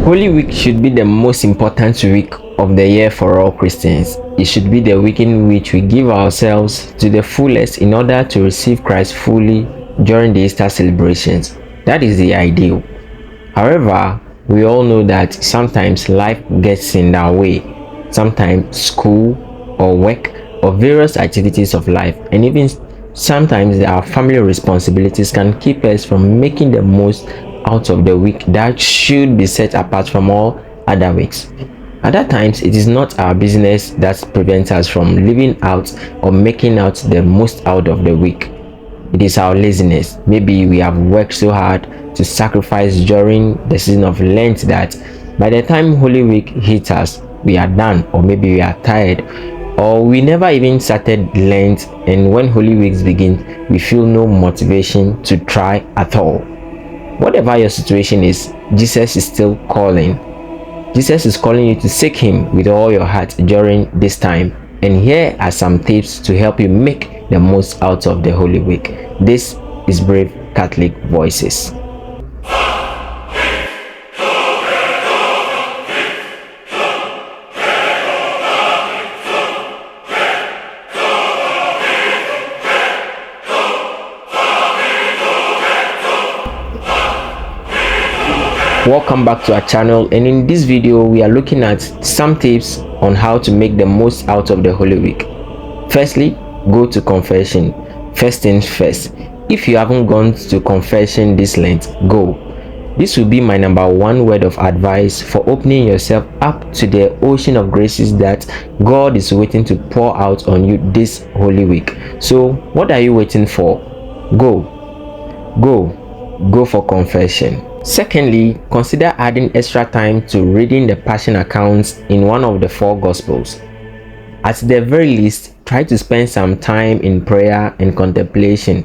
Holy Week should be the most important week of the year for all Christians. It should be the week in which we give ourselves to the fullest in order to receive Christ fully during the Easter celebrations. That is the ideal. However, we all know that sometimes life gets in our way. Sometimes school or work or various activities of life, and even sometimes our family responsibilities can keep us from making the most out of the week that should be set apart from all other weeks. Other times, it is not our business that prevents us from living out or making out the most out of the week. It is our laziness. Maybe we have worked so hard to sacrifice during the season of Lent that by the time Holy Week hits us, we are done, or maybe we are tired, or we never even started Lent, and when Holy Weeks begin, we feel no motivation to try at all. Whatever your situation is, Jesus is still calling. Jesus is calling you to seek Him with all your heart during this time. And here are some tips to help you make the most out of the Holy Week. This is Brave Catholic Voices. Welcome back to our channel, and in this video we are looking at some tips on how to make the most out of the Holy Week. Firstly, go to confession. First things first, if you haven't gone to confession this Lent, go. This will be my number one word of advice for opening yourself up to the ocean of graces that God is waiting to pour out on you this Holy Week. So what are you waiting for? Go for confession. Secondly, consider adding extra time to reading the Passion accounts in one of the four Gospels. At the very least, try to spend some time in prayer and contemplation,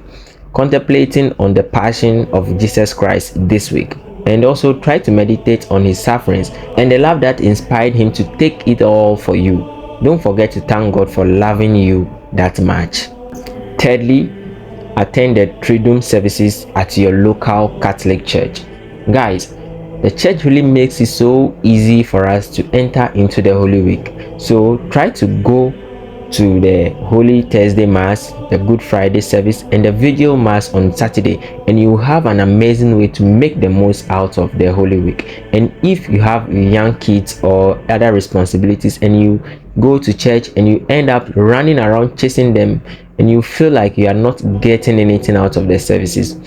contemplating on the Passion of Jesus Christ this week, and also try to meditate on His sufferings and the love that inspired Him to take it all for you. Don't forget to thank God for loving you that much. Thirdly, attend the Triduum services at your local Catholic church. Guys, the church really makes it so easy for us to enter into the Holy Week. So try to go to the Holy Thursday Mass, the Good Friday service, and the Vigil Mass on Saturday, and you have an amazing way to make the most out of the Holy Week. And if you have young kids or other responsibilities and you go to church and you end up running around chasing them and you feel like you are not getting anything out of the services,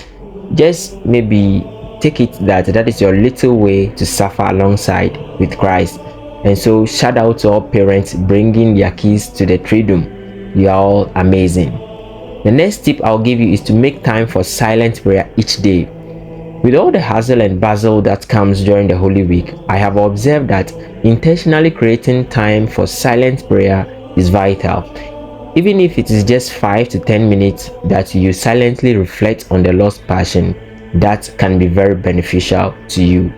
just maybe take it that is your little way to suffer alongside with Christ. And so shout out to all parents bringing their kids to the Triduum. You are all amazing. The next tip I'll give you is to make time for silent prayer each day. With all the hustle and bustle that comes during the Holy Week, I have observed that intentionally creating time for silent prayer is vital. Even if it is just 5 to 10 minutes that you silently reflect on the Lord's Passion, that can be very beneficial to you.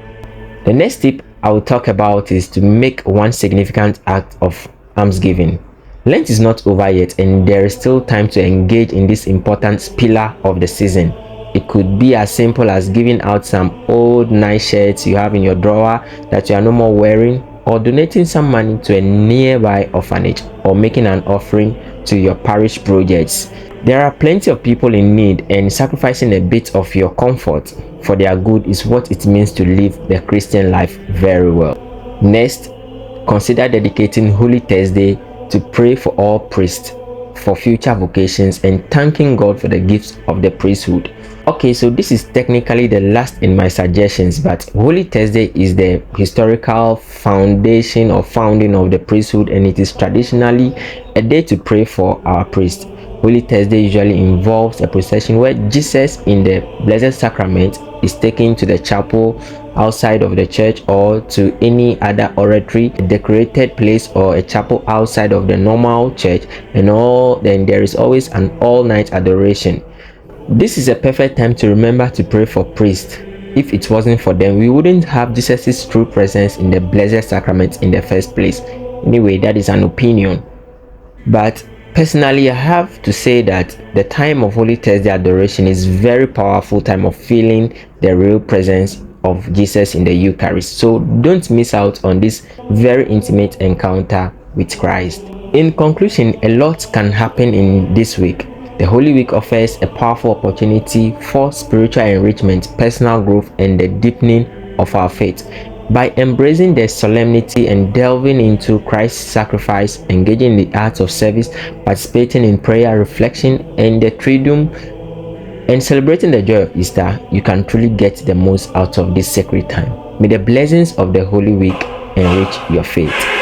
The next tip I will talk about is to make one significant act of almsgiving. Lent is not over yet, and there is still time to engage in this important pillar of the season. It could be as simple as giving out some old nice shirts you have in your drawer that you are no more wearing, or donating some money to a nearby orphanage, or making an offering to your parish projects. There are plenty of people in need, and sacrificing a bit of your comfort for their good is what it means to live the Christian life very well. Next, consider dedicating Holy Thursday to pray for all priests for future vocations and thanking God for the gifts of the priesthood. Okay, so this is technically the last in my suggestions, but Holy Thursday is the historical foundation or founding of the priesthood, and it is traditionally a day to pray for our priests. Holy Thursday usually involves a procession where Jesus in the Blessed Sacrament is taken to the chapel outside of the church or to any other oratory, a decorated place or a chapel outside of the normal church, and then there is always an all-night adoration. This is a perfect time to remember to pray for priests. If it wasn't for them, we wouldn't have Jesus' true presence in the Blessed Sacrament in the first place. Anyway, that is an opinion. But personally, I have to say that the time of Holy Thursday adoration is very powerful time of feeling the real presence of Jesus in the Eucharist. So don't miss out on this very intimate encounter with Christ. In conclusion, a lot can happen in this week. The Holy Week offers a powerful opportunity for spiritual enrichment, personal growth, and the deepening of our faith. By embracing the solemnity and delving into Christ's sacrifice, engaging in the arts of service, participating in prayer, reflection, and the Triduum, and celebrating the joy of Easter, you can truly get the most out of this sacred time. May the blessings of the Holy Week enrich your faith.